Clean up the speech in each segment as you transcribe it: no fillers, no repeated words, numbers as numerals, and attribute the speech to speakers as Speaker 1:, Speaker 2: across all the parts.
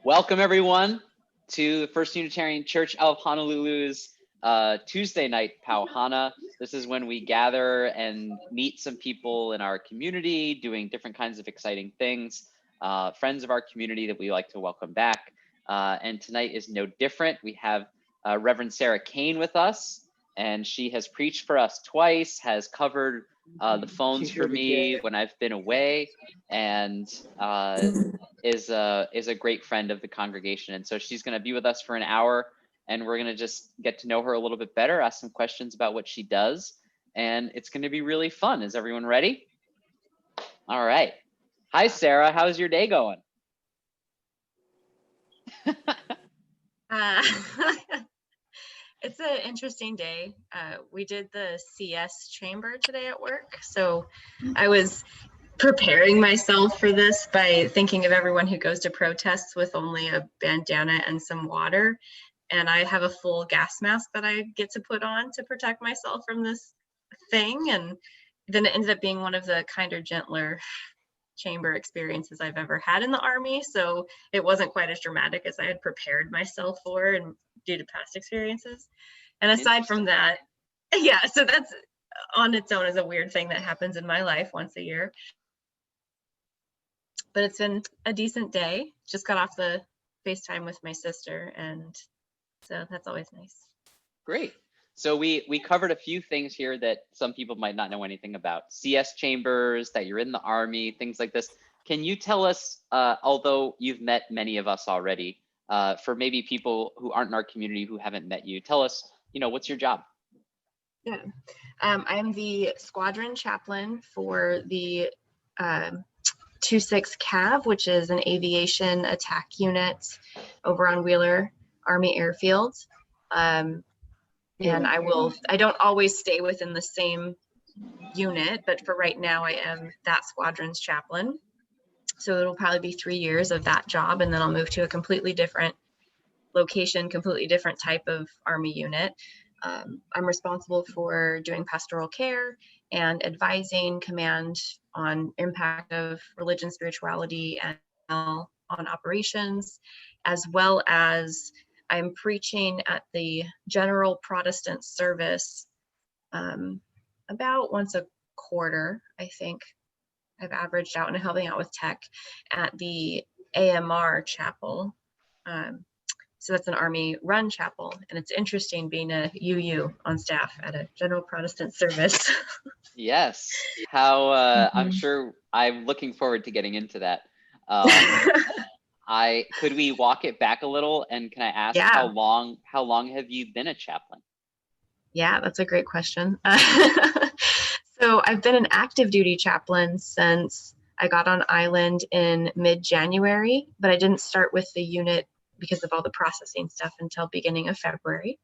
Speaker 1: Welcome everyone to the First Unitarian Church of Honolulu's Tuesday night Pau Hana. This is when we gather and meet some people in our community doing different kinds of exciting things, friends of our community that we like to welcome back. And tonight is no different. We have Reverend Sarah Caine with us, and she has preached for us twice, has covered the phones for me when I've been away, and is a great friend of the congregation. And so she's going to be with us for an hour, and we're going to just get to know her a little bit better, ask some questions about what she does, and it's going to be really fun. Is everyone ready? All right. Hi, Sarah. How's your day going?
Speaker 2: It's an interesting day. We did the CS chamber today at work, so I was preparing myself for this by thinking of everyone who goes to protests with only a bandana and some water, and I have a full gas mask that I get to put on to protect myself from this thing, and then it ended up being one of the kinder, gentler chamber experiences I've ever had in the Army, so it wasn't quite as dramatic as I had prepared myself for and due to past experiences. And aside from that, yeah, so that's on its own is a weird thing that happens in my life once a year. But it's been a decent day. Just got off the FaceTime with my sister, and so that's always nice.
Speaker 1: Great. So we covered a few things here that some people might not know anything about. CS chambers, that you're in the Army, things like this. Can you tell us, although you've met many of us already, for maybe people who aren't in our community who haven't met you, tell us, what's your job?
Speaker 2: Yeah, I'm the squadron chaplain for the 26 CAV, which is an aviation attack unit over on Wheeler Army Airfield. And I don't always stay within the same unit, but for right now I am that squadron's chaplain. So it'll probably be 3 years of that job, and then I'll move to a completely different location, completely different type of Army unit. I'm responsible for doing pastoral care and advising command on impact of religion, spirituality, and on operations, as well as I'm preaching at the General Protestant Service about once a quarter, I think. I've averaged out and helping out with tech at the AMR chapel. So that's an Army run chapel, and it's interesting being a UU on staff at a General Protestant Service.
Speaker 1: Yes, how I'm sure I'm looking forward to getting into that. Could we walk it back a little, and can I ask how long have you been a chaplain?
Speaker 2: Yeah, that's a great question. So I've been an active duty chaplain since I got on island in mid-January, but I didn't start with the unit because of all the processing stuff until beginning of February.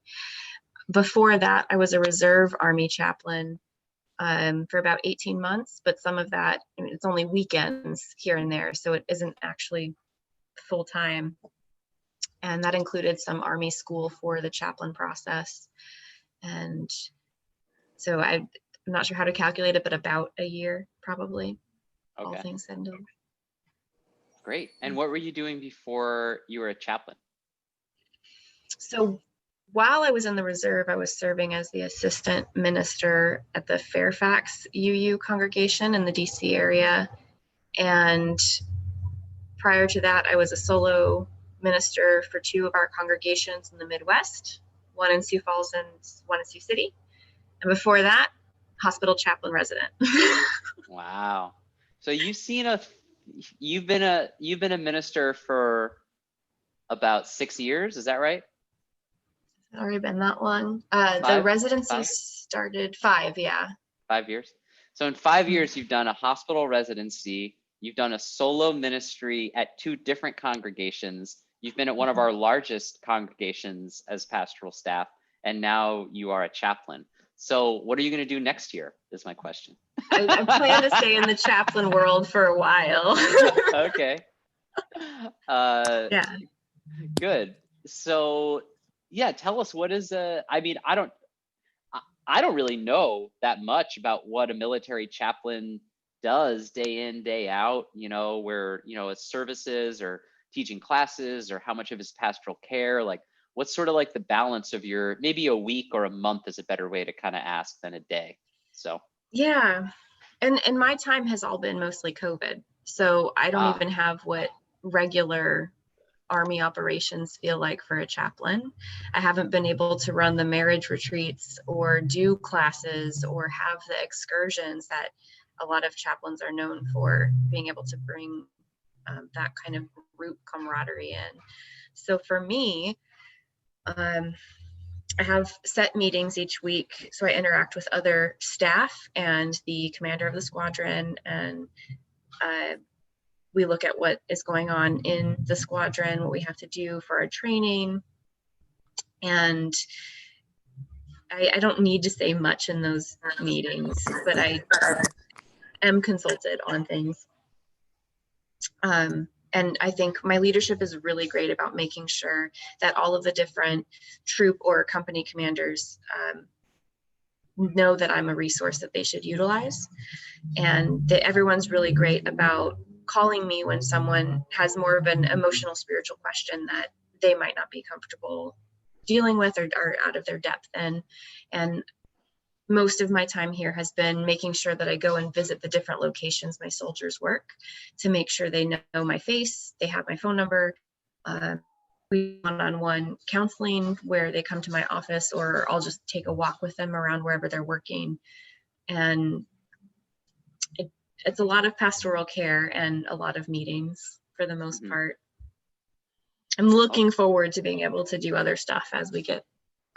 Speaker 2: Before that, I was a reserve Army chaplain for about 18 months, but some of that, it's only weekends here and there, so it isn't actually full time. And that included some Army school for the chaplain process. And so I'm not sure how to calculate it, but about a year probably, all things said and done.
Speaker 1: Great. And what were you doing before you were a chaplain?
Speaker 2: So while I was in the reserve, I was serving as the assistant minister at the Fairfax UU congregation in the DC area. And prior to that, I was a solo minister for 2 of our congregations in the Midwest, one in Sioux Falls and one in Sioux City. And before that, hospital chaplain resident.
Speaker 1: Wow. So you've been a minister for about 6 years, is that right?
Speaker 2: It's already been that long. The residency started 5, yeah.
Speaker 1: 5 years. So in 5 years, you've done a hospital residency, you've done a solo ministry at 2 different congregations, you've been at one of our largest congregations as pastoral staff, and now you are a chaplain. So what are you going to do next year is my question.
Speaker 2: I plan to stay in the chaplain world for a while.
Speaker 1: Okay.
Speaker 2: Yeah.
Speaker 1: Good. So yeah, tell us what is I don't really know that much about what a military chaplain does day in, day out, where, it's services or teaching classes, or how much of it is pastoral care? Like, what's sort of like the balance of your, maybe a week or a month is a better way to kind of ask than a day. So.
Speaker 2: Yeah. And my time has all been mostly COVID. So I don't even have what regular Army operations feel like for a chaplain. I haven't been able to run the marriage retreats or do classes or have the excursions that a lot of chaplains are known for, being able to bring that kind of group camaraderie in. So for me, I have set meetings each week. So I interact with other staff and the commander of the squadron, and we look at what is going on in the squadron, what we have to do for our training. And I don't need to say much in those meetings, but I am consulted on things. And I think my leadership is really great about making sure that all of the different troop or company commanders know that I'm a resource that they should utilize. And that everyone's really great about calling me when someone has more of an emotional, spiritual question that they might not be comfortable dealing with or are out of their depth in. And most of my time here has been making sure that I go and visit the different locations my soldiers work to make sure they know my face, they have my phone number. We one-on-one counseling where they come to my office, or I'll just take a walk with them around wherever they're working. And it's a lot of pastoral care and a lot of meetings for the most part. I'm looking forward to being able to do other stuff as we get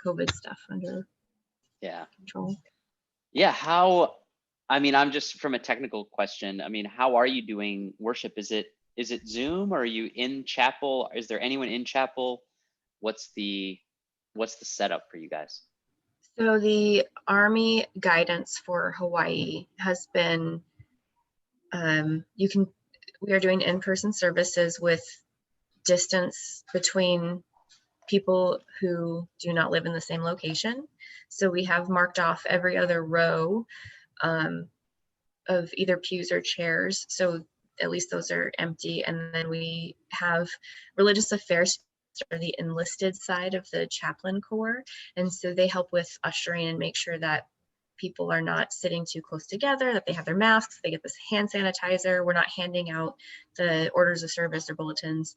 Speaker 2: COVID stuff under control.
Speaker 1: Yeah, how, I mean, I'm just from a technical question. I mean, how are you doing worship? Is it Zoom, or are you in chapel? Is there anyone in chapel? What's the setup for you guys?
Speaker 2: So the Army guidance for Hawaii has been, we are doing in-person services with distance between people who do not live in the same location. So we have marked off every other row of either pews or chairs. So at least those are empty. And then we have religious affairs, or the enlisted side of the chaplain corps. And so they help with ushering and make sure that people are not sitting too close together, that they have their masks, they get this hand sanitizer. We're not handing out the orders of service or bulletins.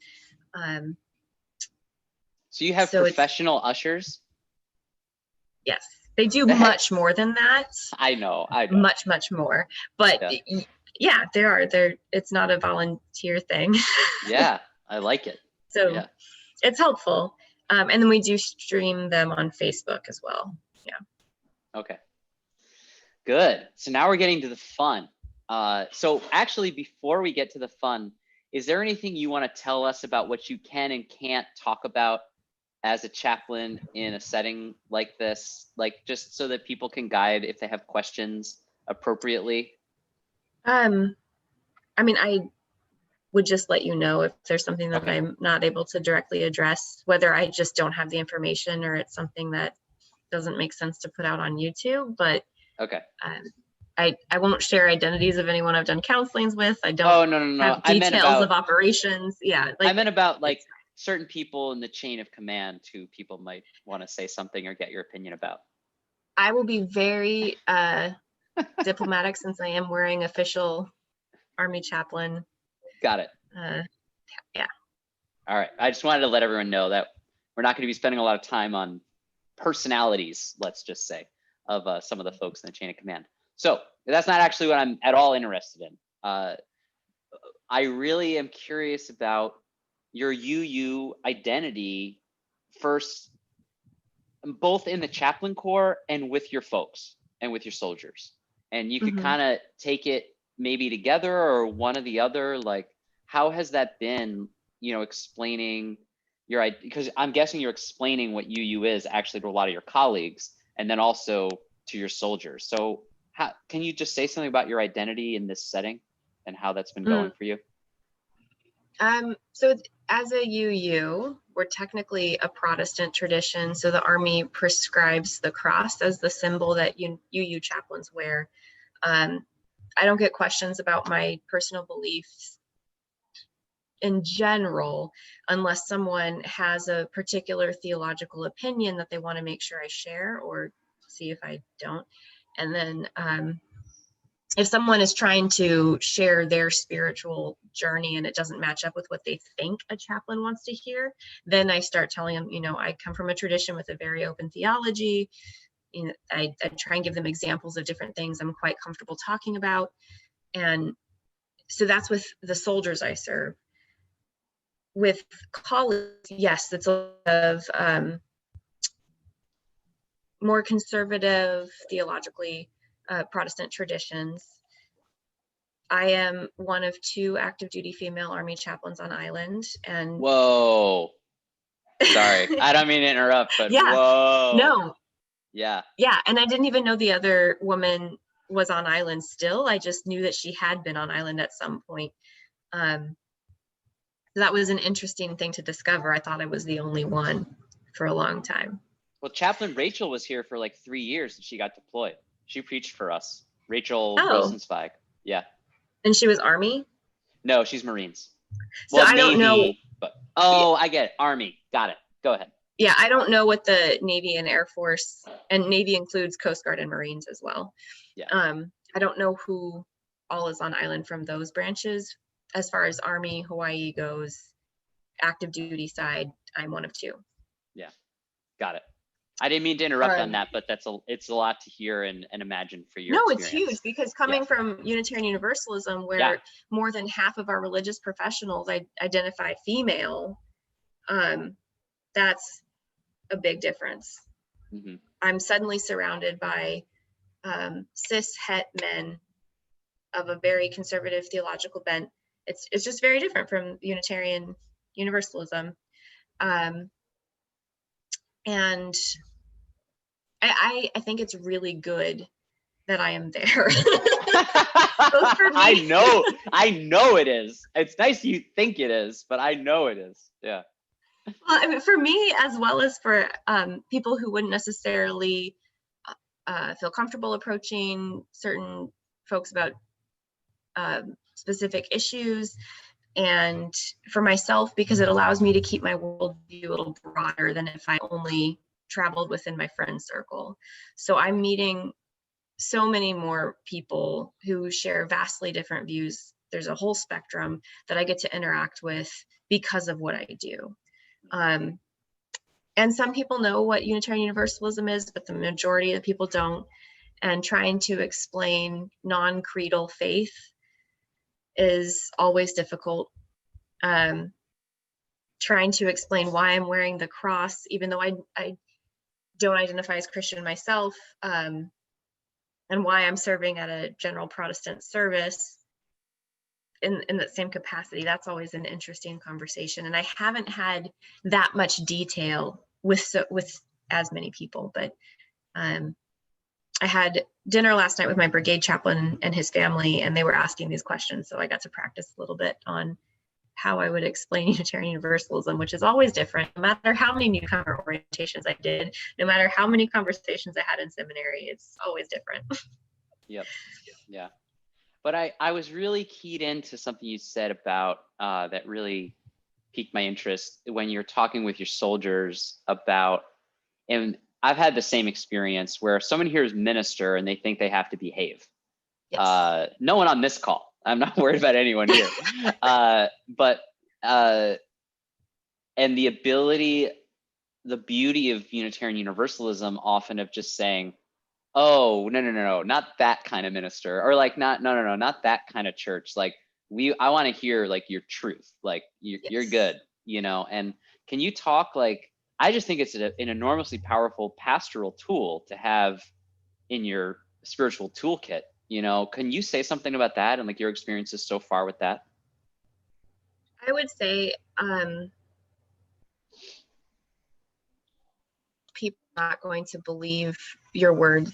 Speaker 1: So you have professional ushers?
Speaker 2: Yes, they do much more than that.
Speaker 1: I know.
Speaker 2: Much more. But yeah, it's not a volunteer thing.
Speaker 1: Yeah, I like it.
Speaker 2: So it's helpful. And then we do stream them on Facebook as well. Yeah.
Speaker 1: Okay. Good. So now we're getting to the fun. So actually, before we get to the fun, is there anything you want to tell us about what you can and can't talk about as a chaplain in a setting like this, like just so that people can guide if they have questions appropriately?
Speaker 2: I mean, I would just let you know if there's something that I'm not able to directly address, whether I just don't have the information or it's something that doesn't make sense to put out on YouTube. But I won't share identities of anyone I've done counselings with. I don't have details of operations. Yeah.
Speaker 1: I meant about like certain people in the chain of command who people might want to say something or get your opinion about.
Speaker 2: I will be very diplomatic since I am wearing official Army chaplain.
Speaker 1: Got it.
Speaker 2: Yeah.
Speaker 1: All right. I just wanted to let everyone know that we're not going to be spending a lot of time on personalities, let's just say, of some of the folks in the chain of command. So that's not actually what I'm at all interested in. I really am curious about your UU identity first, both in the chaplain corps and with your folks and with your soldiers. And you could kind of take it maybe together or one or the other. Like, how has that been, explaining your, because I'm guessing you're explaining what UU is actually to a lot of your colleagues and then also to your soldiers. So how can you just say something about your identity in this setting and how that's been going for you?
Speaker 2: So as a UU, we're technically a Protestant tradition. So the Army prescribes the cross as the symbol that UU chaplains wear. I don't get questions about my personal beliefs in general, unless someone has a particular theological opinion that they want to make sure I share or see if I don't. And then if someone is trying to share their spiritual journey and it doesn't match up with what they think a chaplain wants to hear, then I start telling them, you know, I come from a tradition with a very open theology. You know, I try and give them examples of different things I'm quite comfortable talking about. And so that's with the soldiers I serve. With colleagues, yes, it's a lot of more conservative, theologically Protestant traditions. I am one of 2 active duty female Army chaplains on island. And
Speaker 1: whoa, sorry, I don't mean to interrupt, but
Speaker 2: yeah,
Speaker 1: whoa,
Speaker 2: no,
Speaker 1: yeah,
Speaker 2: and I didn't even know the other woman was on island still. I just knew that she had been on island at some point. That was an interesting thing to discover. I thought I was the only one for a long time.
Speaker 1: Well, Chaplain Rachel was here for like 3 years and she got deployed. She preached for us. Rachel Rosenzweig. Yeah.
Speaker 2: And she was Army?
Speaker 1: No, she's Marines.
Speaker 2: So well, I don't know.
Speaker 1: But I get it. Army. Got it. Go ahead.
Speaker 2: Yeah, I don't know what the Navy and Air Force, and Navy includes Coast Guard and Marines as well.
Speaker 1: Yeah.
Speaker 2: I don't know who all is on island from those branches. As far as Army, Hawaii goes, active duty side, I'm one of 2.
Speaker 1: Yeah, got it. I didn't mean to interrupt on that, but it's a lot to hear and imagine for your experience.
Speaker 2: It's huge because coming from Unitarian Universalism, where more than half of our religious professionals identify female, that's a big difference. Mm-hmm. I'm suddenly surrounded by cis het men of a very conservative theological bent. It's just very different from Unitarian Universalism. And I think it's really good that I am there.
Speaker 1: I know it is. It's nice you think it is, but I know it is. Yeah.
Speaker 2: Well, I mean, for me, as well as for people who wouldn't necessarily feel comfortable approaching certain folks about specific issues, and for myself, because it allows me to keep my worldview a little broader than if I only traveled within my friend circle. So I'm meeting so many more people who share vastly different views. There's a whole spectrum that I get to interact with because of what I do. And some people know what Unitarian Universalism is, but the majority of people don't. And trying to explain non-creedal faith is always difficult. Trying to explain why I'm wearing the cross, even though I don't identify as Christian myself, and why I'm serving at a general Protestant service in that same capacity. That's always an interesting conversation. And I haven't had that much detail with as many people, but I had dinner last night with my brigade chaplain and his family, and they were asking these questions. So I got to practice a little bit on how I would explain Unitarian Universalism, which is always different. No matter how many newcomer orientations I did, no matter how many conversations I had in seminary, it's always different.
Speaker 1: Yep. Yeah. But I was really keyed into something you said about that really piqued my interest when you're talking with your soldiers about, and I've had the same experience where someone hears minister and they think they have to behave. Yes. No one on this call. I'm not worried about anyone here. But and the ability, the beauty of Unitarian Universalism often of just saying, oh, no, not that kind of minister, or like not that kind of church. Like I want to hear like your truth, like you're good, you know. And can you talk like, I just think it's an enormously powerful pastoral tool to have in your spiritual toolkit. You know, can you say something about that and like your experiences so far with that?
Speaker 2: I would say people are not going to believe your word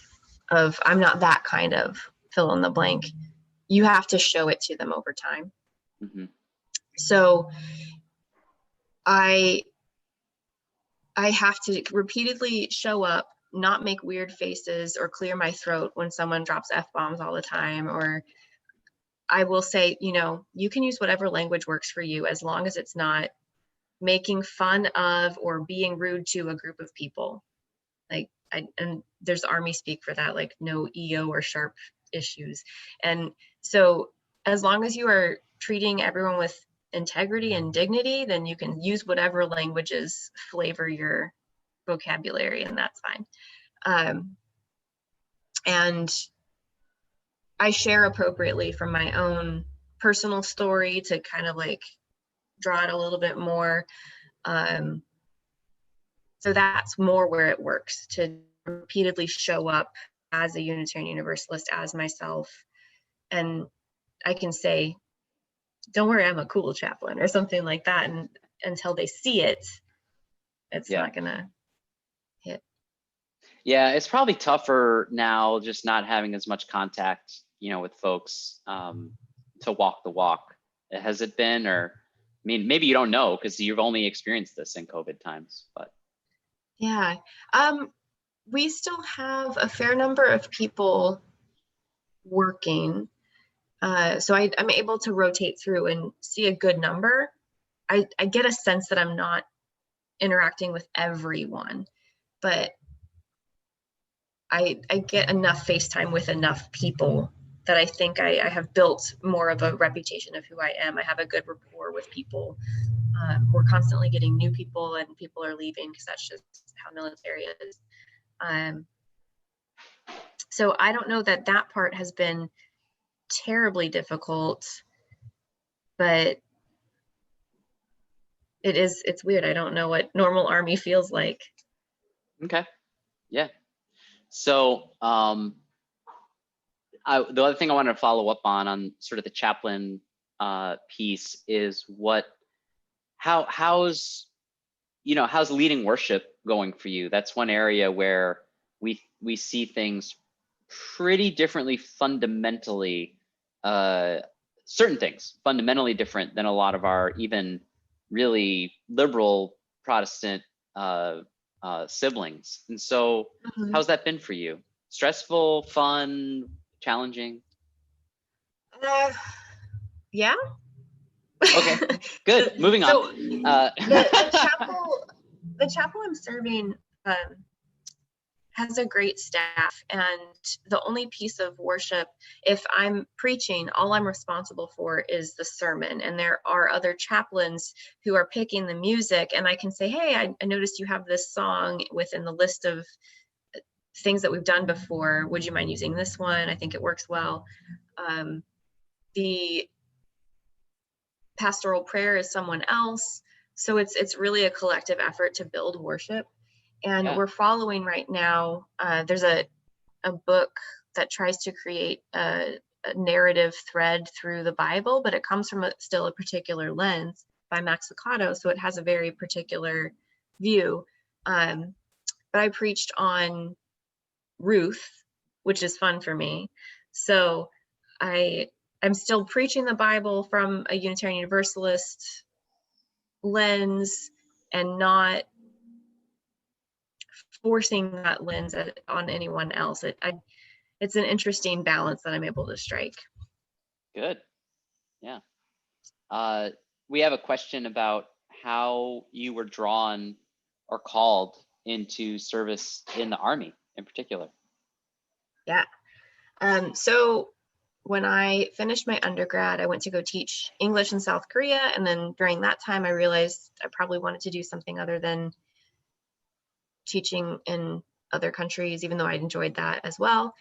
Speaker 2: of I'm not that kind of fill in the blank. You have to show it to them over time. Mm-hmm. So I have to repeatedly show up, not make weird faces or clear my throat when someone drops F-bombs all the time, or I will say, you can use whatever language works for you as long as it's not making fun of or being rude to a group of people. Like, and there's Army speak for that, like no EO or sharp issues. And so as long as you are treating everyone with integrity and dignity, then you can use whatever languages flavor your vocabulary, and that's fine. And I share appropriately from my own personal story to kind of like draw it a little bit more. So that's more where it works, to repeatedly show up as a Unitarian Universalist, as myself. And I can say, don't worry, I'm a cool chaplain or something like that. And until they see it, it's not gonna hit.
Speaker 1: Yeah, it's probably tougher now, just not having as much contact, with folks, to walk the walk. Has it been, or, I mean, maybe you don't know because you've only experienced this in COVID times, but.
Speaker 2: Yeah, we still have a fair number of people working. So I'm able to rotate through and see a good number. I get a sense that I'm not interacting with everyone, but I get enough FaceTime with enough people that I think I have built more of a reputation of who I am. I have a good rapport with people. We're constantly getting new people, and people are leaving because that's just how military is. So I don't know that part has been terribly difficult, but it's weird. I don't know what normal Army feels like.
Speaker 1: Okay. Yeah. So the other thing I wanted to follow up on sort of the chaplain piece is how's leading worship going for you? That's one area where we see things pretty differently fundamentally, certain things fundamentally different than a lot of our even really liberal Protestant siblings. And so how's that been for you? Stressful, fun, challenging?
Speaker 2: Yeah.
Speaker 1: Okay, good. Moving
Speaker 2: so,
Speaker 1: on.
Speaker 2: The chapel I'm serving has a great staff, and the only piece of worship, if I'm preaching, all I'm responsible for is the sermon. And there are other chaplains who are picking the music, and I can say, hey, I noticed you have this song within the list of things that we've done before. Would you mind using this one? I think it works well. The pastoral prayer is someone else. So it's really a collective effort to build worship. And we're following right now, there's a book that tries to create a narrative thread through the Bible, but it comes from still a particular lens by Max Lucado. So it has a very particular view. But I preached on Ruth, which is fun for me. So I'm still preaching the Bible from a Unitarian Universalist lens and not forcing that lens on anyone else. It's an interesting balance that I'm able to strike.
Speaker 1: Good. Yeah. We have a question about how you were drawn or called into service in the Army in particular.
Speaker 2: Yeah. So when I finished my undergrad, I went to go teach English in South Korea. And then during that time, I realized I probably wanted to do something other than teaching in other countries, even though I enjoyed that as well.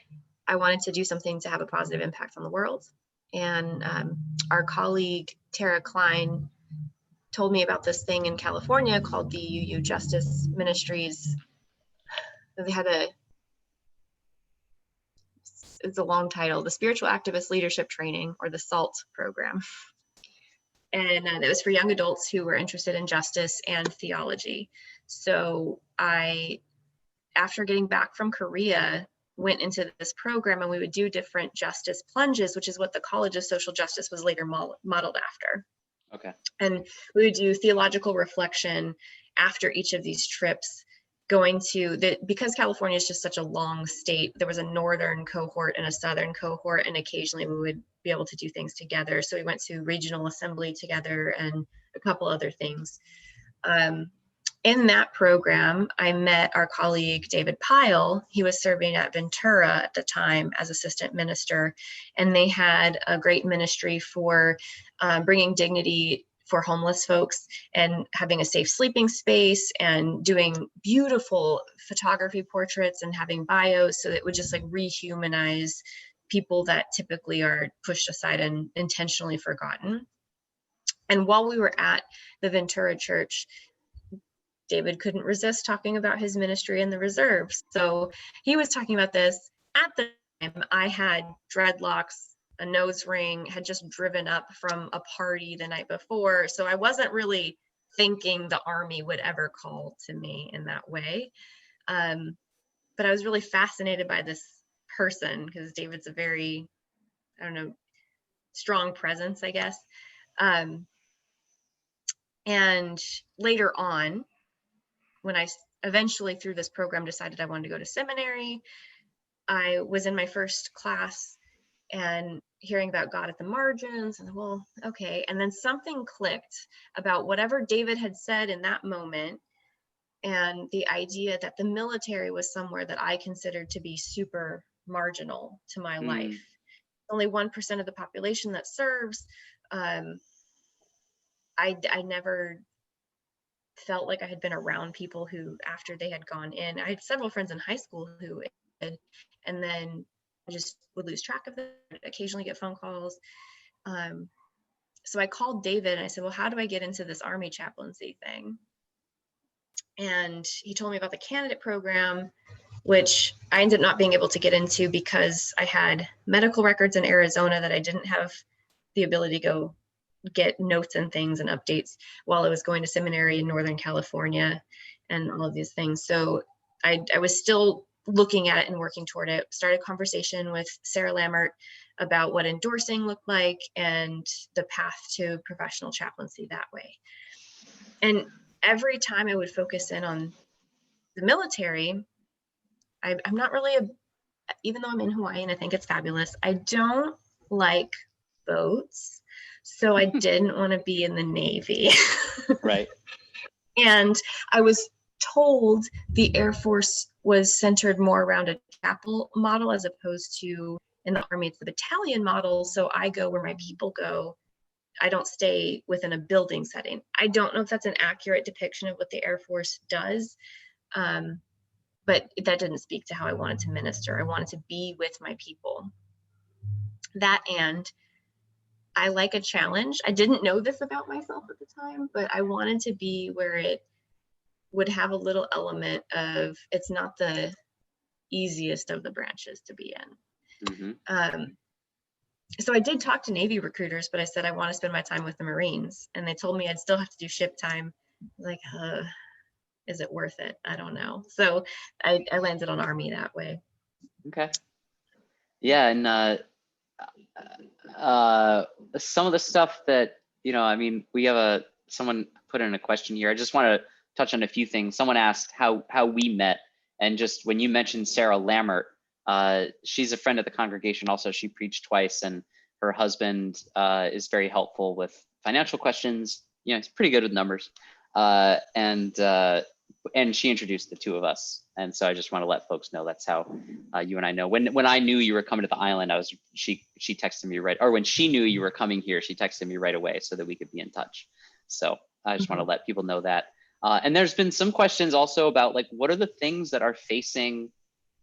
Speaker 2: I wanted to do something to have a positive impact on the world. And our colleague, Tara Klein, told me about this thing in California called the UU Justice Ministries. They had it's a long title, the Spiritual Activist Leadership Training, or the SALT program. And it was for young adults who were interested in justice and theology. So after getting back from Korea, went into this program, and we would do different justice plunges, which is what the College of Social Justice was later modeled after.
Speaker 1: Okay.
Speaker 2: And we would do theological reflection after each of these trips, because California is just such a long state, there was a northern cohort and a southern cohort, and occasionally we would be able to do things together. So we went to regional assembly together and a couple other things. In that program, I met our colleague, David Pyle. He was serving at Ventura at the time as assistant minister, and they had a great ministry for bringing dignity for homeless folks and having a safe sleeping space and doing beautiful photography portraits and having bios, so that it would just like rehumanize people that typically are pushed aside and intentionally forgotten. And while we were at the Ventura church, David couldn't resist talking about his ministry in the reserves. So he was talking about this. At the time, I had dreadlocks, a nose ring, had just driven up from a party the night before. So I wasn't really thinking the Army would ever call to me in that way. But I was really fascinated by this person because David's a very, I don't know, strong presence, I guess. And later on, when I eventually through this program decided I wanted to go to seminary, I was in my first class and hearing about God at the margins, and well, okay. And then something clicked about whatever David had said in that moment, and the idea that the military was somewhere that I considered to be super marginal to my life. Only 1% of the population that serves. I never felt like I had been around people who, after they had gone in, I had several friends in high school who did, and then I just would lose track of them, occasionally get phone calls. So I called David and I said, well, how do I get into this Army chaplaincy thing? And he told me about the candidate program, which I ended up not being able to get into because I had medical records in Arizona that I didn't have the ability to go get notes and things and updates while I was going to seminary in Northern California and all of these things. So I was still looking at it and working toward it. Started a conversation with Sarah Lammert about what endorsing looked like and the path to professional chaplaincy that way. And every time I would focus in on the military, I'm not really even though I'm in Hawaii and I think it's fabulous, I don't like boats. So I didn't want to be in the Navy.
Speaker 1: Right.
Speaker 2: And I was told the Air Force was centered more around a chapel model as opposed to in the Army, it's the battalion model. So I go where my people go. I don't stay within a building setting. I don't know if that's an accurate depiction of what the Air Force does. But that didn't speak to how I wanted to minister. I wanted to be with my people. That, and I like a challenge. I didn't know this about myself at the time, but I wanted to be where it would have a little element of, it's not the easiest of the branches to be in. So I did talk to Navy recruiters, but I said, I want to spend my time with the Marines. And they told me I'd still have to do ship time. Like, is it worth it? I don't know. So I landed on Army that way.
Speaker 1: Okay. Yeah. And some of the stuff that, I mean, we have someone put in a question here. I just want to touch on a few things. Someone asked how we met. And just when you mentioned Sarah Lammert, she's a friend of the congregation. Also, she preached twice, and her husband is very helpful with financial questions. He's pretty good with numbers. And she introduced the two of us. And so I just want to let folks know that's how you and I know. When I knew you were coming to the island, she texted me when she knew you were coming here, she texted me right away so that we could be in touch. So I just want to let people know that. And there's been some questions also about like, what are the things that are facing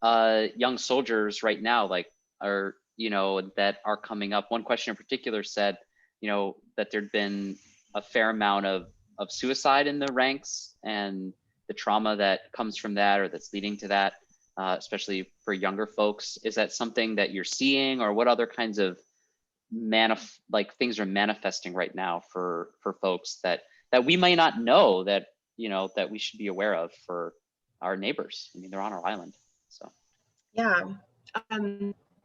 Speaker 1: young soldiers right now, that are coming up. One question in particular said, that there'd been a fair amount of suicide in the ranks and the trauma that comes from that, or that's leading to that, especially for younger folks. Is that something that you're seeing, or what other kinds of things are manifesting right now for folks that we may not know that we should be aware of for our neighbors? I mean, they're on our island. So
Speaker 2: yeah, I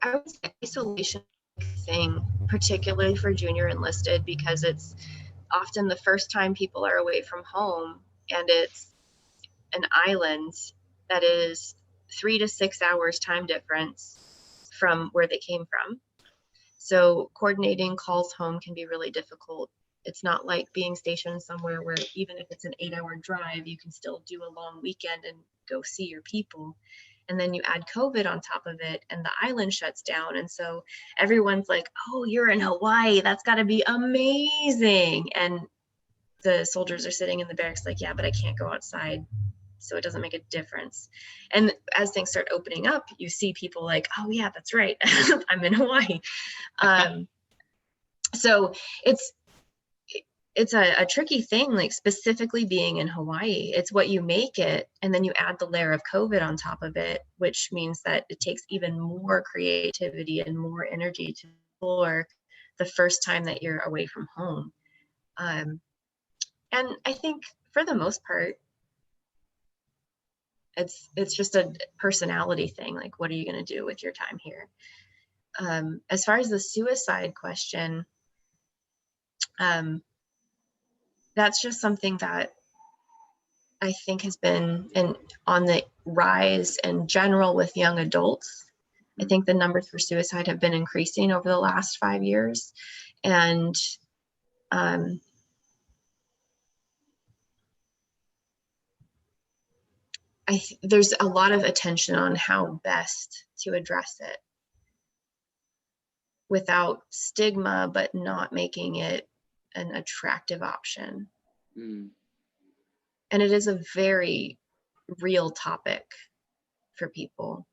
Speaker 2: would say isolation thing, particularly for junior enlisted, because it's often the first time people are away from home, and it's an island that is 3 to 6 hours time difference from where they came from. So coordinating calls home can be really difficult. It's not like being stationed somewhere where even if it's an 8-hour drive, you can still do a long weekend and go see your people. And then you add COVID on top of it and the island shuts down. And so everyone's like, oh, you're in Hawaii. That's got to be amazing. And the soldiers are sitting in the barracks like, yeah, but I can't go outside. So it doesn't make a difference. And as things start opening up, you see people like, oh yeah, that's right. I'm in Hawaii. So it's a tricky thing, like specifically being in Hawaii. It's what you make it, and then you add the layer of COVID on top of it, which means that it takes even more creativity and more energy to explore the first time that you're away from home. And I think for the most part, it's just a personality thing. Like, what are you going to do with your time here? As far as the suicide question, that's just something that I think has been on the rise in general with young adults. I think the numbers for suicide have been increasing over the last 5 years. And there's a lot of attention on how best to address it without stigma, but not making it an attractive option. And it is a very real topic for people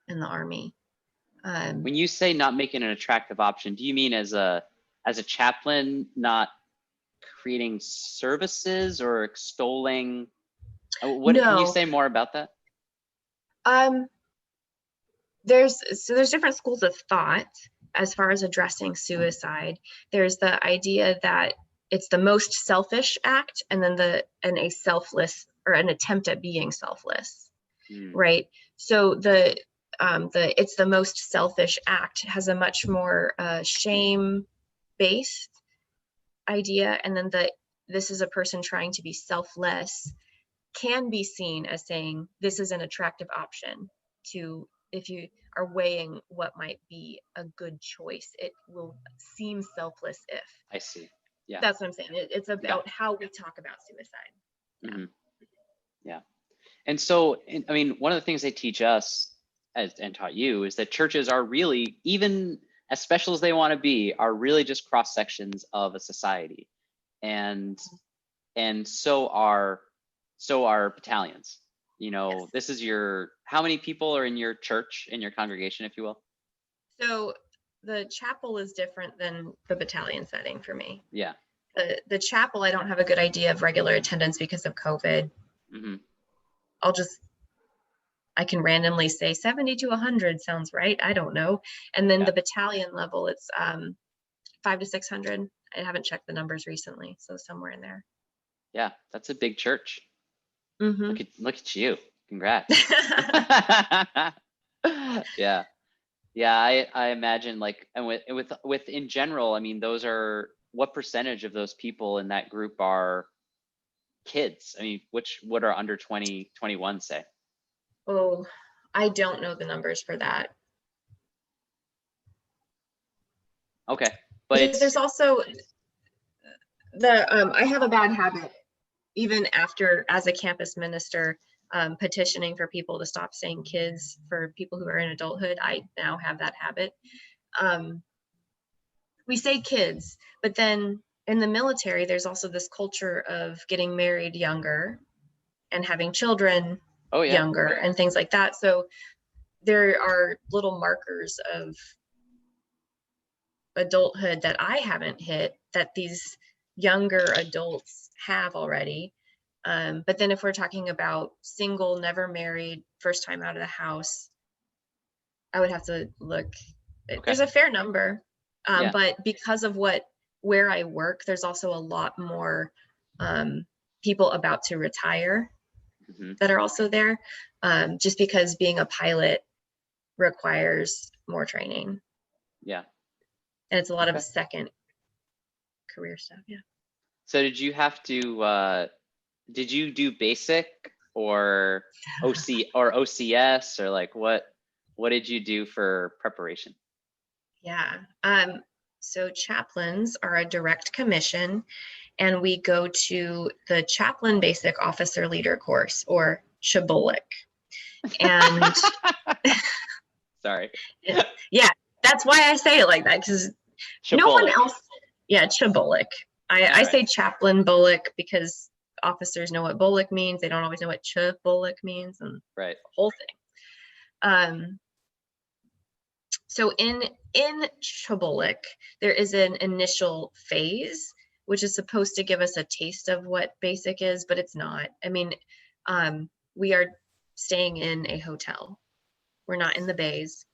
Speaker 2: in the Army.
Speaker 1: When you say not making an attractive option, do you mean as a chaplain not creating services or extolling? What
Speaker 2: No.
Speaker 1: Can you say more about that?
Speaker 2: There's different schools of thought as far as addressing suicide. There's the idea that it's the most selfish act, and then a selfless, or an attempt at being selfless, right? So the it's the most selfish act has a much more shame-based idea, and then this is a person trying to be selfless can be seen as saying this is an attractive option to, if you are weighing what might be a good choice, it will seem selfless if.
Speaker 1: I see. Yeah.
Speaker 2: That's what I'm saying. It's about how we talk about suicide.
Speaker 1: Yeah. And so, I mean, one of the things they teach us and taught you is that churches are really, even as special as they want to be, are really just cross sections of a society. And so are battalions. You know, yes. This is how many people are in your church, in your congregation, if you will? So
Speaker 2: the chapel is different than the battalion setting for me.
Speaker 1: Yeah.
Speaker 2: The chapel, I don't have a good idea of regular attendance because of COVID. I can randomly say 70 to 100 sounds right. I don't know. And then the battalion level, it's 500 to 600. I haven't checked the numbers recently, so somewhere in there.
Speaker 1: Yeah, that's a big church. Look at you. Congrats. Yeah. I imagine, like, and with in general, I mean, what percentage of those people in that group are kids? I mean, what are under 20, 21 say?
Speaker 2: Oh, I don't know the numbers for that.
Speaker 1: Okay, but
Speaker 2: there's also I have a bad habit, even after as a campus minister, petitioning for people to stop saying kids for people who are in adulthood. I now have that habit. We say kids, but then in the military, there's also this culture of getting married younger and having children younger and things like that. So there are little markers of adulthood that I haven't hit that these younger adults have already. But then if we're talking about single, never married, first time out of the house, I would have to look. There's a fair number, but because of where I work, there's also a lot more people about to retire that are also there, just because being a pilot requires more training.
Speaker 1: Yeah.
Speaker 2: And it's a lot of second career stuff. Yeah.
Speaker 1: So did you have to, did you do basic or OCS, or like what did you do for preparation?
Speaker 2: Yeah. So chaplains are a direct commission, and we go to the chaplain basic officer leader course, or CHBOLIC. And
Speaker 1: sorry.
Speaker 2: Yeah, that's why I say it like that, because no one else. Yeah, CHBOLIC. I say chaplain BOLIC because officers know what BOLIC means. They don't always know what CHBOLIC means, and
Speaker 1: right.
Speaker 2: the whole thing. So in CHBOLIC, there is an initial phase, which is supposed to give us a taste of what basic is, but it's not. I mean, we are staying in a hotel. We're not in the bays.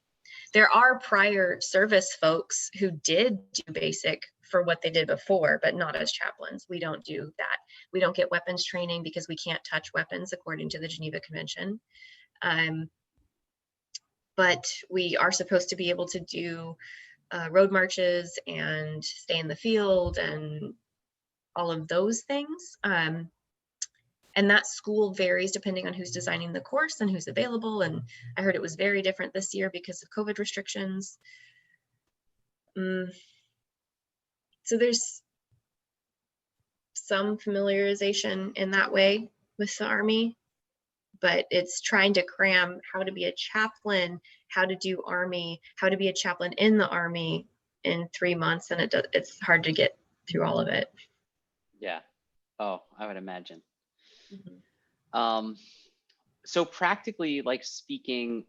Speaker 2: There are prior service folks who did do basic for what they did before, but not as chaplains. We don't do that. We don't get weapons training because we can't touch weapons according to the Geneva Convention. But we are supposed to be able to do road marches and stay in the field and all of those things. And that school varies depending on who's designing the course and who's available. And I heard it was very different this year because of COVID restrictions. So there's some familiarization in that way with the Army, but it's trying to cram how to be a chaplain, how to do Army, how to be a chaplain in the Army in 3 months. And it's hard to get through all of it.
Speaker 1: Yeah. Oh, I would imagine.
Speaker 2: Mm-hmm.
Speaker 1: So practically, like speaking,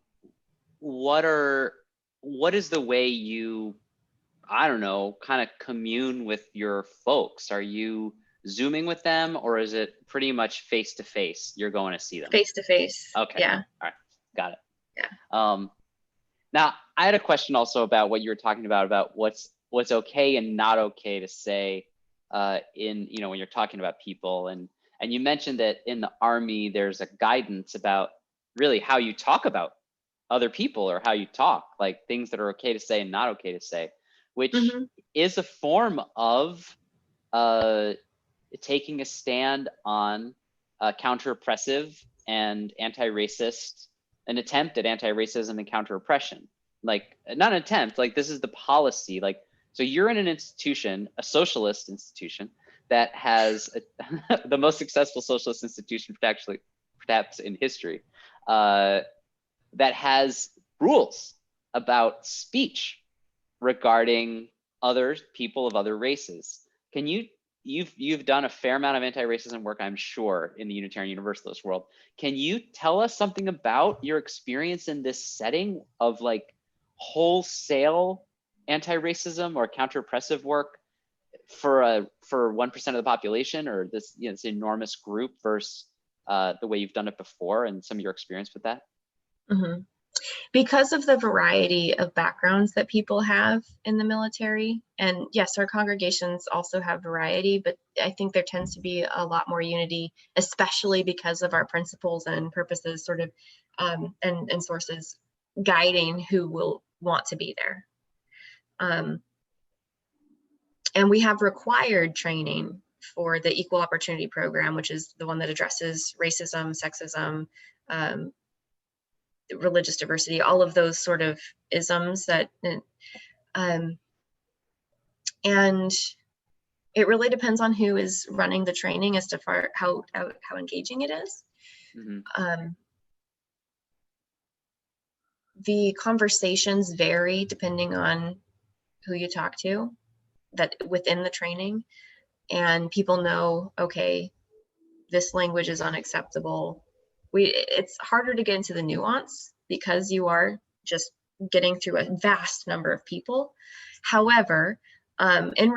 Speaker 1: what is the way you, I don't know, kind of commune with your folks? Are you Zooming with them, or is it pretty much face to face? You're going to see them
Speaker 2: face to face.
Speaker 1: Okay.
Speaker 2: Yeah.
Speaker 1: All right. Got it.
Speaker 2: Yeah.
Speaker 1: Now I had a question also about what you were talking about what's okay and not okay to say in, when you're talking about people, and you mentioned that in the Army there's a guidance about really how you talk about other people, or how you talk, like things that are okay to say and not okay to say, which is a form of taking a stand on counter-oppressive and anti-racist, an attempt at anti-racism and counter-oppression. Like, not an attempt, like this is the policy. Like, so you're in an institution, a socialist institution, that has the most successful socialist institution perhaps in history, that has rules about speech regarding other people of other races. Can you've done a fair amount of anti-racism work, I'm sure, in the Unitarian Universalist world. Can you tell us something about your experience in this setting of like wholesale anti-racism or counter-oppressive work for 1% of the population, or this this enormous group, versus the way you've done it before and some of your experience with that?
Speaker 2: Because of the variety of backgrounds that people have in the military, and yes, our congregations also have variety, but I think there tends to be a lot more unity, especially because of our principles and purposes sort of and sources guiding who will want to be there. And we have required training for the Equal Opportunity Program, which is the one that addresses racism, sexism, religious diversity, all of those sort of isms that, and it really depends on who is running the training as to how engaging it is. The conversations vary depending on who you talk to, that within the training, and people know, okay, this language is unacceptable. It's harder to get into the nuance because you are just getting through a vast number of people. However, in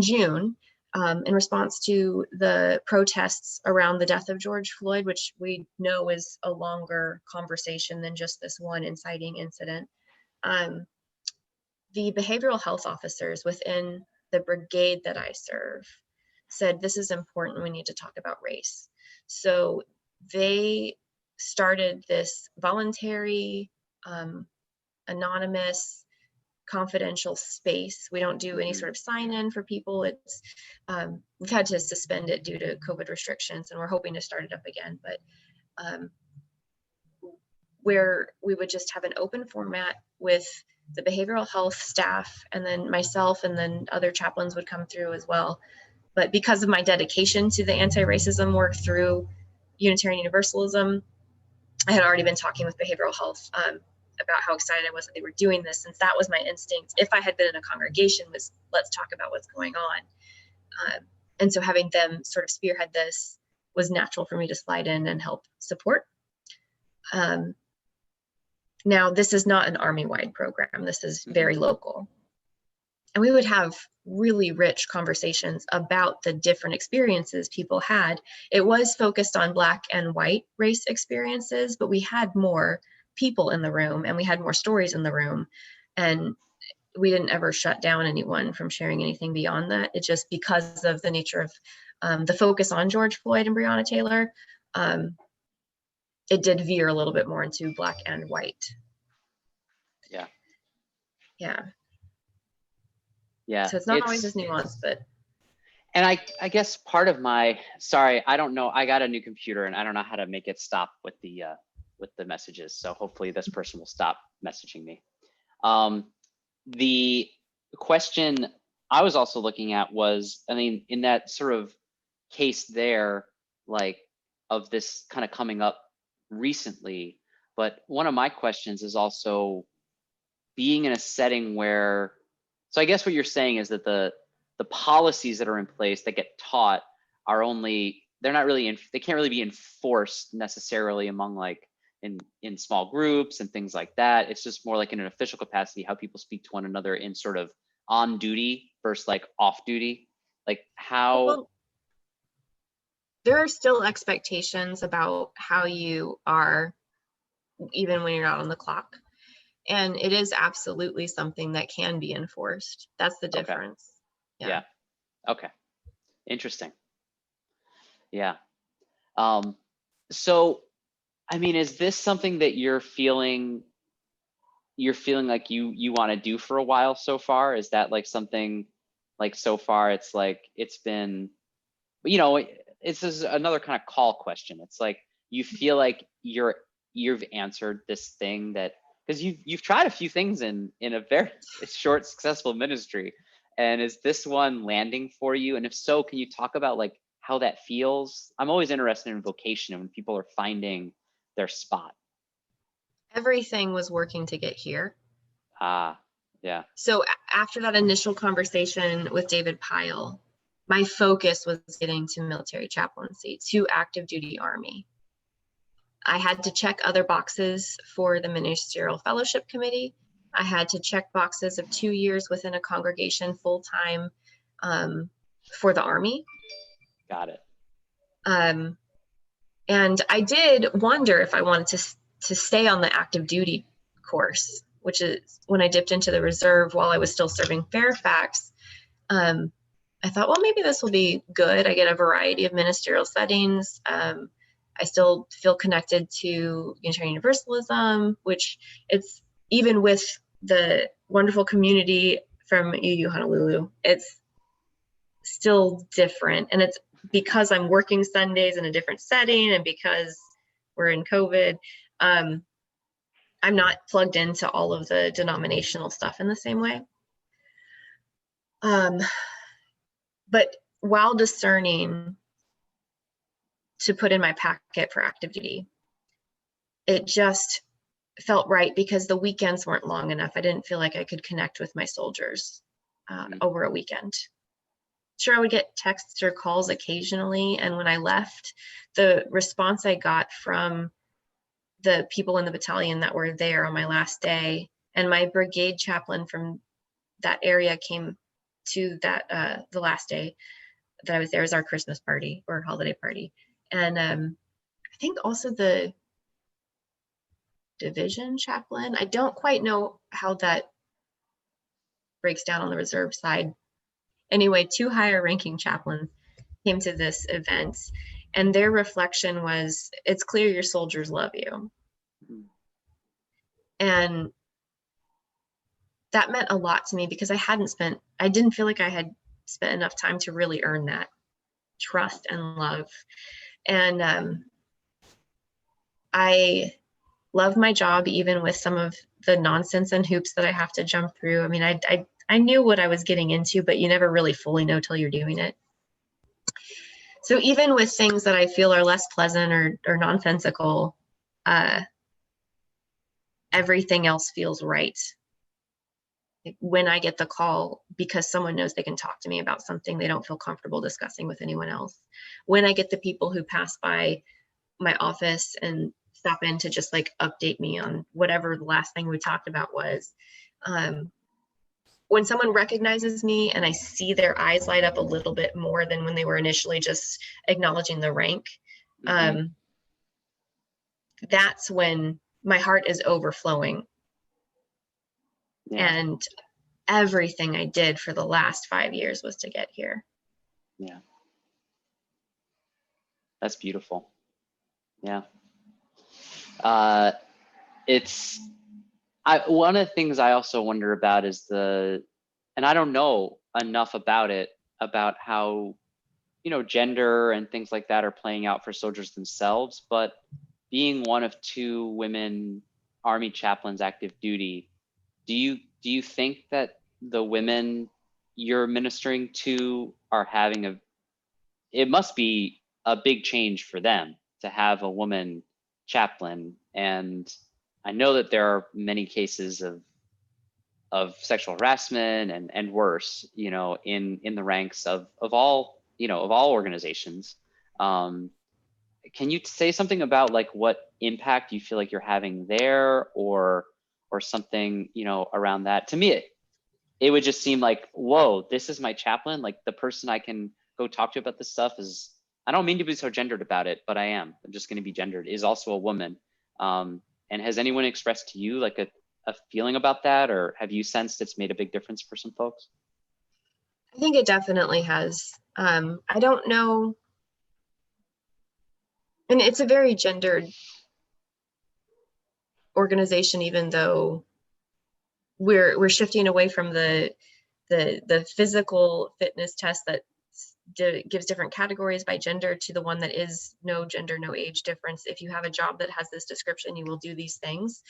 Speaker 2: June, in response to the protests around the death of George Floyd, which we know is a longer conversation than just this one inciting incident, the behavioral health officers within the brigade that I serve said, this is important, we need to talk about race. So they started this voluntary, anonymous, confidential space. We don't do any sort of sign-in for people. It's we've had to suspend it due to COVID restrictions, and we're hoping to start it up again. But um, where we would just have an open format with the behavioral health staff, and then myself, and then other chaplains would come through as well. But because of my dedication to the anti-racism work through Unitarian Universalism, I had already been talking with behavioral health about how excited I was that they were doing this, since that was my instinct. If I had been in a congregation, was let's talk about what's going on. And so having them sort of spearhead this was natural for me to slide in and help support. Now, this is not an Army-wide program. This is very local. And we would have really rich conversations about the different experiences people had. It was focused on Black and white race experiences, but we had more people in the room and we had more stories in the room. And we didn't ever shut down anyone from sharing anything beyond that. It just, because of the nature of the focus on George Floyd and Breonna Taylor, it did veer a little bit more into Black and white.
Speaker 1: Yeah.
Speaker 2: Yeah.
Speaker 1: Yeah.
Speaker 2: So it's not always as nuanced, but.
Speaker 1: And I guess part of my, sorry, I don't know. I got a new computer and I don't know how to make it stop with the messages. So hopefully this person will stop messaging me. The question I was also looking at was, I mean, in that sort of case there, like of this kind of coming up recently, but one of my questions is also being in a setting where, so I guess what you're saying is that the policies that are in place that get taught are only, they're not really, they can't really be enforced necessarily among like in small groups and things like that. It's just more like in an official capacity, how people speak to one another in sort of on duty versus like off duty. Like how.
Speaker 2: Well, there are still expectations about how you are, even when you're not on the clock. And it is absolutely something that can be enforced. That's the difference.
Speaker 1: Okay. Yeah. Okay. Interesting. Yeah. So, I mean, is this something that you're feeling like you want to do for a while so far? Is that like something like so far it's like, it's been, you know, it's just another kind of call question. It's like, you feel like you've answered this thing that, because you've tried a few things in a very short, successful ministry. And is this one landing for you? And if so, can you talk about like how that feels? I'm always interested in vocation and when people are finding their spot.
Speaker 2: Everything was working to get here.
Speaker 1: Yeah.
Speaker 2: So after that initial conversation with David Pyle, my focus was getting to military chaplaincy, to active duty Army. I had to check other boxes for the ministerial fellowship committee. I had to check boxes of 2 years within a congregation full-time for the Army.
Speaker 1: Got it.
Speaker 2: And I did wonder if I wanted to stay on the active duty course, which is when I dipped into the reserve while I was still serving Fairfax. I thought, well, maybe this will be good. I get a variety of ministerial settings. I still feel connected to Unitarian Universalism, which it's, even with the wonderful community from UU Honolulu, it's still different. And it's because I'm working Sundays in a different setting and because we're in COVID, I'm not plugged into all of the denominational stuff in the same way. But while discerning to put in my packet for active duty, it just felt right because the weekends weren't long enough. I didn't feel like I could connect with my soldiers over a weekend. Sure, I would get texts or calls occasionally. And when I left, the response I got from the people in the battalion that were there on my last day, and my brigade chaplain from that area came to that the last day that I was there as our Christmas party or holiday party. And I think also the division chaplain, I don't quite know how that breaks down on the reserve side. Anyway, 2 higher ranking chaplains came to this event, and their reflection was, it's clear your soldiers love you. And that meant a lot to me because I didn't feel like I had spent enough time to really earn that trust and love. And I love my job, even with some of the nonsense and hoops that I have to jump through. I mean, I knew what I was getting into, but you never really fully know till you're doing it. So even with things that I feel are less pleasant or nonsensical, everything else feels right. When I get the call because someone knows they can talk to me about something they don't feel comfortable discussing with anyone else. When I get the people who pass by my office and stop in to just like update me on whatever the last thing we talked about was. When someone recognizes me and I see their eyes light up a little bit more than when they were initially just acknowledging the rank, that's when my heart is overflowing.
Speaker 1: Yeah.
Speaker 2: And everything I did for the last 5 years was to get here.
Speaker 1: Yeah. That's beautiful. Yeah. One of the things I also wonder about is and I don't know enough about it, about how, gender and things like that are playing out for soldiers themselves, but being one of 2 women Army chaplains active duty, do you think that the women you're ministering to are having it must be a big change for them to have a woman chaplain? And I know that there are many cases of sexual harassment and worse, in the ranks of all, of all organizations. Can you say something about like what impact you feel like you're having there, or something, around that? To me, it would just seem like, whoa, this is my chaplain. Like the person I can go talk to about this stuff is, I don't mean to be so gendered about it, but I'm just going to be gendered, is also a woman. And has anyone expressed to you like a feeling about that, or have you sensed it's made a big difference for some folks?
Speaker 2: I think it definitely has. I don't know. And it's a very gendered organization, even though we're shifting away from the physical fitness test that gives different categories by gender to the one that is no gender, no age difference. If you have a job that has this description, you will do these things.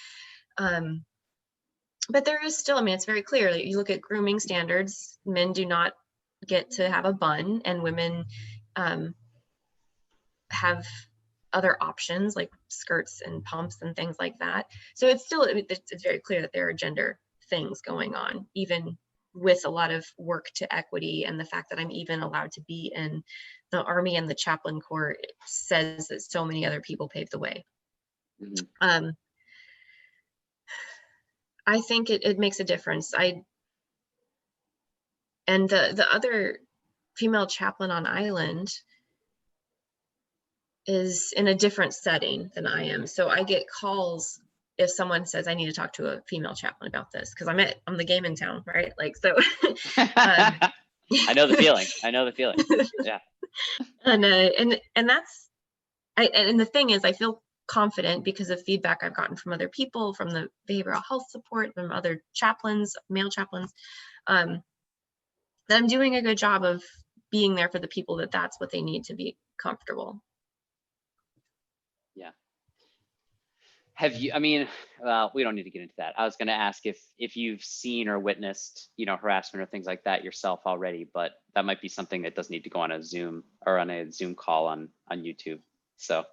Speaker 2: But there is still, I mean, it's very clear that you look at grooming standards, men do not get to have a bun, and women have other options like skirts and pumps and things like that. So it's very clear that there are gender things going on, even with a lot of work to equity, and the fact that I'm even allowed to be in the Army and the chaplain corps says that so many other people paved the way. I think it makes a difference. And the other female chaplain on island is in a different setting than I am. So I get calls if someone says I need to talk to a female chaplain about this, because I'm the game in town, right? Like, so.
Speaker 1: I know the feeling. Yeah.
Speaker 2: And that's, and the thing is, I feel confident because of feedback I've gotten from other people, from the behavioral health support, from other chaplains, male chaplains, that I'm doing a good job of being there for the people that's what they need to be comfortable.
Speaker 1: Yeah. Have you, I mean, we don't need to get into that. I was going to ask if you've seen or witnessed, harassment or things like that yourself already, but that might be something that doesn't need to go on a Zoom or on a Zoom call on YouTube. So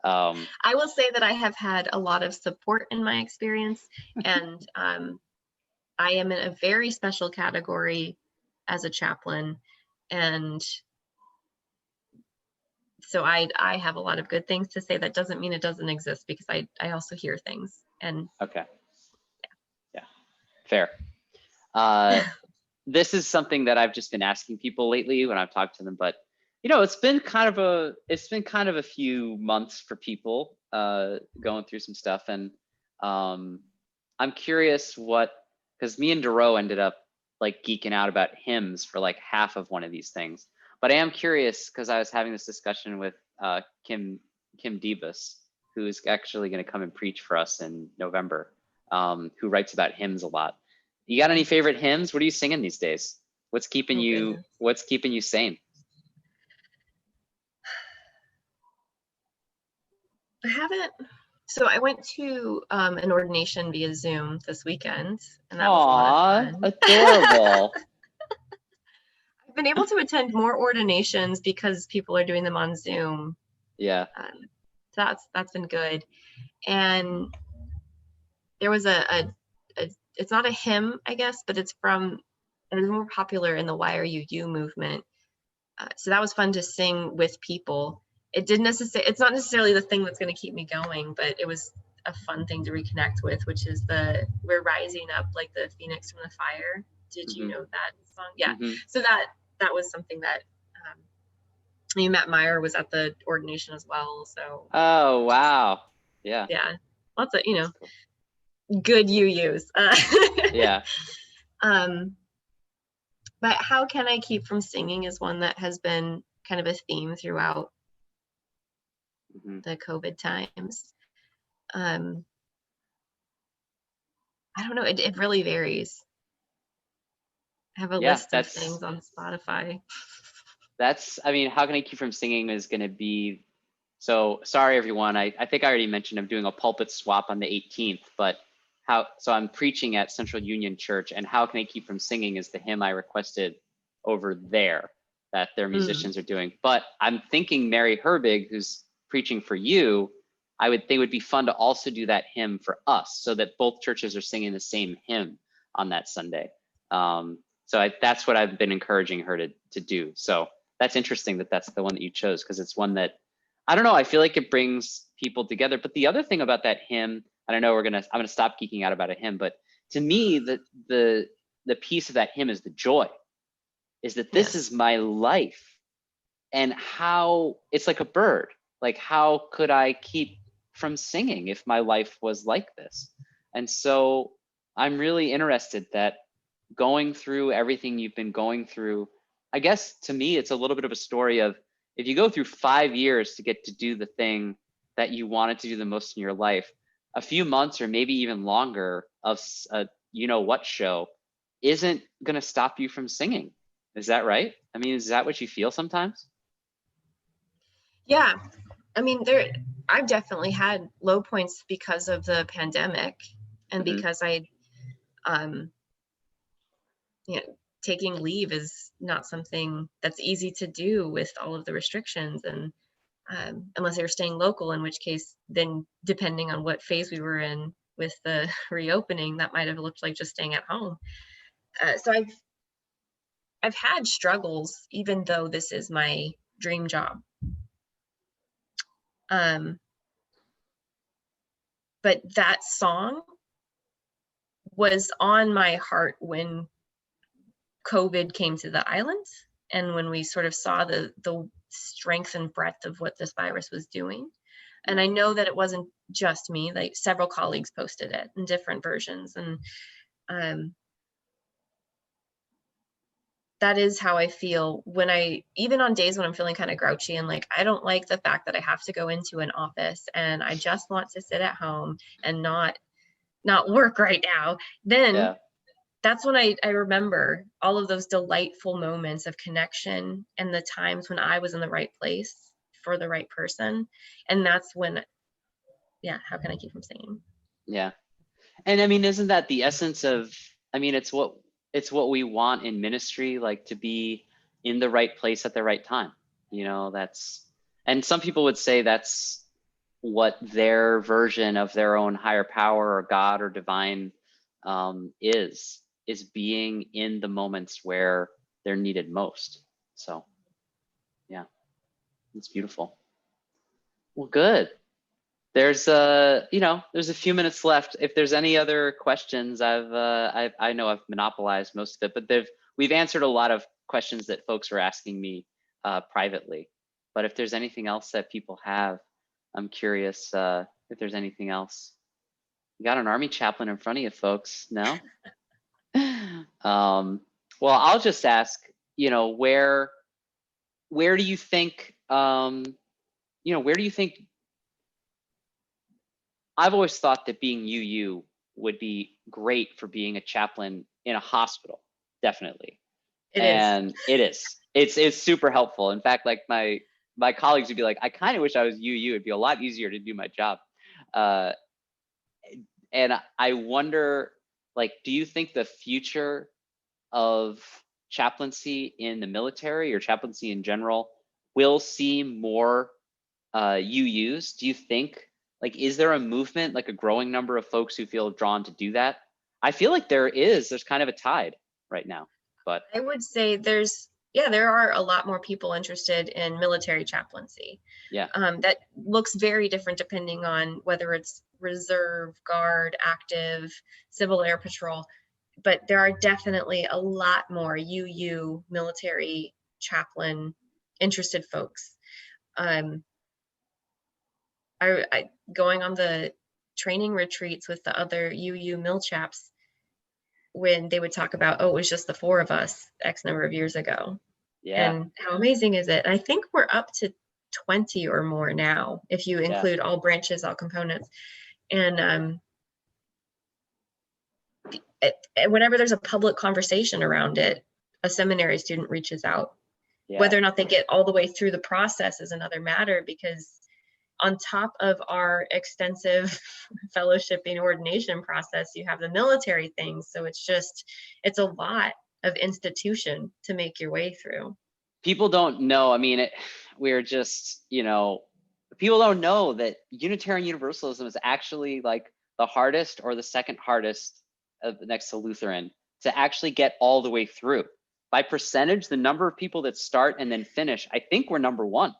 Speaker 2: I will say that I have had a lot of support in my experience, and I am in a very special category as a chaplain, and so I have a lot of good things to say. That doesn't mean it doesn't exist, because I also hear things. And
Speaker 1: okay, yeah, fair. This is something that I've just been asking people lately when I've talked to them, but it's been kind of a few months for people going through some stuff, and I'm curious because me and Dero ended up like geeking out about hymns for like half of one of these things. But I am curious because I was having this discussion with Kim Divas, who's actually going to come and preach for us in November, who writes about hymns a lot. You got any favorite hymns? What are you singing these days? What's keeping you sane?
Speaker 2: I haven't So I went to an ordination via Zoom this weekend, and that was a lot of fun.
Speaker 1: Adorable.
Speaker 2: I've been able to attend more ordinations because people are doing them on Zoom.
Speaker 1: Yeah.
Speaker 2: So that's been good. And there was a it's not a hymn, I guess, but it was more popular in the Why Are You You movement. So that was fun to sing with people. It's not necessarily the thing that's going to keep me going, but it was a fun thing to reconnect with, which is we're rising up like the phoenix from the fire. Did you know that song? Yeah. So that was something that Matt Meyer was at the ordination as well. So
Speaker 1: oh wow. Yeah.
Speaker 2: Lots of cool. Good use.
Speaker 1: Yeah.
Speaker 2: But how can I keep from singing is one that has been kind of a theme throughout the COVID times. I don't know. It really varies. I have a list of things on Spotify.
Speaker 1: I mean, how can I keep from singing is going to be, so sorry, everyone. I think I already mentioned I'm doing a pulpit swap on the 18th, but so I'm preaching at Central Union Church, and How Can I Keep from Singing is the hymn I requested over there that their musicians are doing. But I'm thinking Mary Herbig, who's preaching for you, I would think it would be fun to also do that hymn for us so that both churches are singing the same hymn on that Sunday. So that's what I've been encouraging her to do. So that's interesting that that's the one that you chose, because it's one that, I don't know, I feel like it brings people together. But the other thing about that hymn, and I know I'm gonna stop geeking out about a hymn, but to me, the piece of that hymn is the joy, is that this is my life, and how it's like a bird. Like, how could I keep from singing if my life was like this? And so I'm really interested that going through everything you've been going through, I guess to me, it's a little bit of a story of, if you go through 5 years to get to do the thing that you wanted to do the most in your life, a few months or maybe even longer of a what show isn't going to stop you from singing. Is that right? I mean, is that what you feel sometimes?
Speaker 2: Yeah. I mean, I've definitely had low points because of the pandemic, and because taking leave is not something that's easy to do with all of the restrictions, and unless you're staying local, in which case, then depending on what phase we were in with the reopening, that might have looked like just staying at home. So I've had struggles, even though this is my dream job. But that song was on my heart when COVID came to the island, and when we sort of saw the strength and breadth of what this virus was doing. And I know that it wasn't just me, like several colleagues posted it in different versions. And that is how I feel even on days when I'm feeling kind of grouchy and like, I don't like the fact that I have to go into an office and I just want to sit at home and not work right now. Then that's when I remember all of those delightful moments of connection and the times when I was in the right place for the right person. And that's when, how can I keep from singing?
Speaker 1: Yeah. And I mean, isn't that the essence of, I mean, it's what we want in ministry, like to be in the right place at the right time. And some people would say that's what their version of their own higher power or God or divine is being in the moments where they're needed most. So yeah, it's beautiful. Well, good. There's a few minutes left. If there's any other questions, I know I've monopolized most of it, but we've answered a lot of questions that folks are asking me privately. But if there's anything else that people have, I'm curious if there's anything else. You got an Army chaplain in front of you, folks. No? Well, I'll just ask, where do you think, where do you think, I've always thought that being UU would be great for being a chaplain in a hospital, definitely. It is. It's super helpful. In fact, like my colleagues would be like, I kind of wish I was UU. It'd be a lot easier to do my job. And I wonder, like, do you think the future of chaplaincy in the military or chaplaincy in general will see more UUs? Do you think, like, is there a movement, like a growing number of folks who feel drawn to do that? I feel like there's kind of a tide right now, but
Speaker 2: I would say there are a lot more people interested in military chaplaincy.
Speaker 1: yeah.
Speaker 2: That looks very different depending on whether it's reserve, guard, active, civil air patrol. But there are definitely a lot more UU military chaplain interested folks. I going on the training retreats with the other UU mil chaps, when they would talk about, oh, it was just the 4 of us X number of years ago.
Speaker 1: Yeah.
Speaker 2: And how amazing is it? I think we're up to 20 or more now, if you include all branches, all components. And whenever there's a public conversation around it, a seminary student reaches out.
Speaker 1: Yeah.
Speaker 2: Whether or not they get all the way through the process is another matter, because on top of our extensive fellowshipping ordination process, you have the military things. So it's a lot of institution to make your way through.
Speaker 1: People don't know. I mean, we're just, people don't know that Unitarian Universalism is actually like the hardest or the second hardest next to Lutheran to actually get all the way through. By percentage, the number of people that start and then finish, I think we're number 1.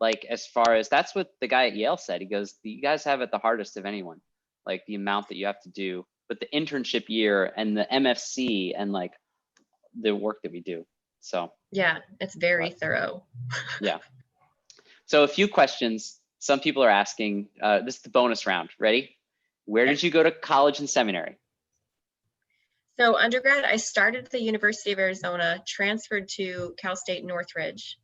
Speaker 1: Like, as far as, that's what the guy at Yale said. He goes, you guys have it the hardest of anyone, like the amount that you have to do, but the internship year and the MFC and like the work that we do. So
Speaker 2: yeah, it's very thorough.
Speaker 1: Yeah. So a few questions. Some people are asking, this is the bonus round. Ready? Where did you go to college and seminary?
Speaker 2: So undergrad, I started at the University of Arizona, transferred to Cal State Northridge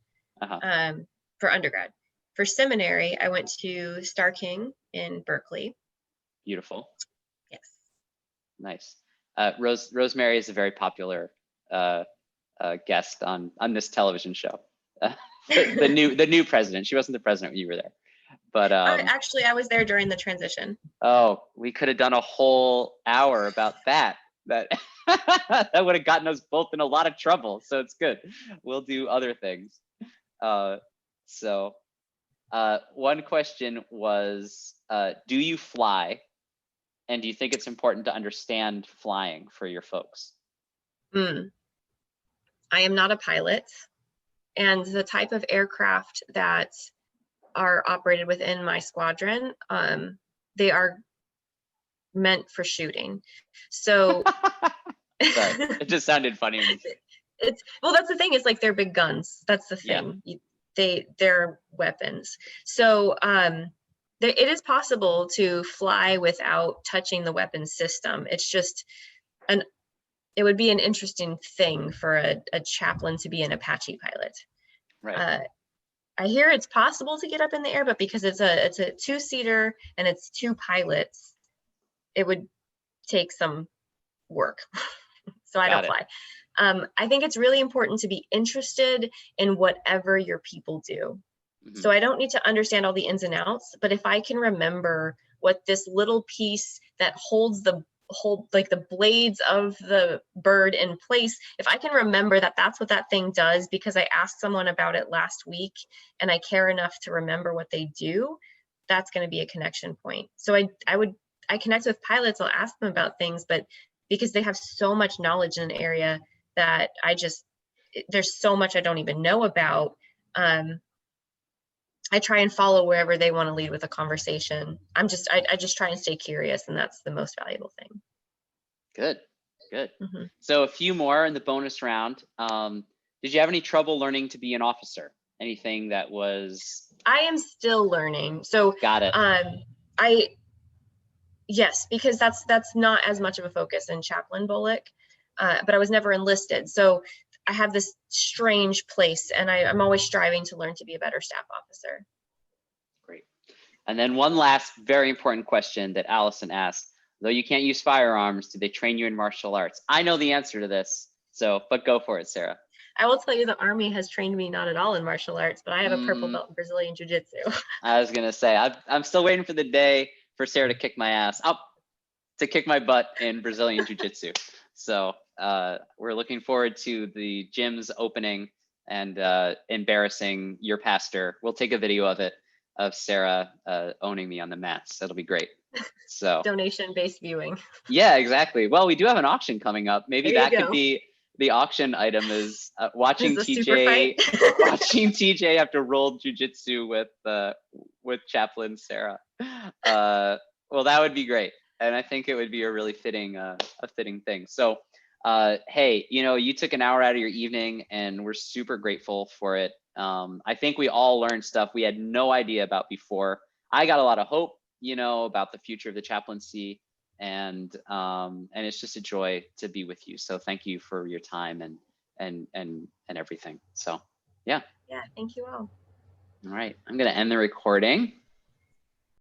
Speaker 2: for undergrad. For seminary, I went to Star King in Berkeley.
Speaker 1: Beautiful.
Speaker 2: Yes.
Speaker 1: Nice. Rosemary is a very popular guest on this television show. The new president. She wasn't the president when you were there, but
Speaker 2: actually, I was there during the transition.
Speaker 1: Oh, we could have done a whole hour about that. That would have gotten us both in a lot of trouble. So it's good. We'll do other things. One question was, do you fly? And do you think it's important to understand flying for your folks?
Speaker 2: I am not a pilot. And the type of aircraft that are operated within my squadron, they are meant for shooting. So
Speaker 1: sorry, it just sounded funny.
Speaker 2: Well, that's the thing, is like they're big guns. That's the thing. Yeah. They're weapons. So it is possible to fly without touching the weapon system. It's just it would be an interesting thing for a chaplain to be an Apache pilot.
Speaker 1: Right.
Speaker 2: I hear it's possible to get up in the air, but because it's a 2-seater and it's 2 pilots, it would take some work. So I don't fly. I think it's really important to be interested in whatever your people do. Mm-hmm. So I don't need to understand all the ins and outs, but if I can remember what this little piece that holds like the blades of the bird in place, if I can remember that that's what that thing does because I asked someone about it last week and I care enough to remember what they do, that's going to be a connection point. So I connect with pilots, I'll ask them about things, but because they have so much knowledge in an area that there's so much I don't even know about. I try and follow wherever they want to lead with a conversation. I just try and stay curious, and that's the most valuable thing.
Speaker 1: Good.
Speaker 2: Mm-hmm.
Speaker 1: So a few more in the bonus round. Did you have any trouble learning to be an officer? Anything that was?
Speaker 2: I am still learning. So
Speaker 1: got it.
Speaker 2: Yes, because that's not as much of a focus in Chaplain Bullock, but I was never enlisted. So I have this strange place, and I'm always striving to learn to be a better staff officer.
Speaker 1: Great. And then one last very important question that Allison asked, though you can't use firearms, do they train you in martial arts? I know the answer to this, but go for it, Sarah.
Speaker 2: I will tell you the Army has trained me not at all in martial arts, but I have a purple belt in Brazilian Jiu-Jitsu.
Speaker 1: I was going to say, I'm still waiting for the day for Sarah to kick my ass, to kick my butt in Brazilian Jiu-Jitsu. So we're looking forward to the gyms opening and embarrassing your pastor. We'll take a video of it, of Sarah owning me on the mats. That'll be great. So
Speaker 2: donation-based viewing.
Speaker 1: Yeah, exactly. Well, we do have an auction coming up. Maybe
Speaker 2: There you
Speaker 1: that could
Speaker 2: go.
Speaker 1: be the auction item, is watching
Speaker 2: Is a super
Speaker 1: TJ
Speaker 2: fight.
Speaker 1: watching TJ have to roll jujitsu with Chaplain Sarah. Well, that would be great, and I think it would be a really fitting thing. So, hey, you took an hour out of your evening, and we're super grateful for it. I think we all learned stuff we had no idea about before. I got a lot of hope, about the future of the chaplaincy, and it's just a joy to be with you. So thank you for your time and everything. So yeah.
Speaker 2: Yeah, thank you all.
Speaker 1: All right, I'm gonna end the recording.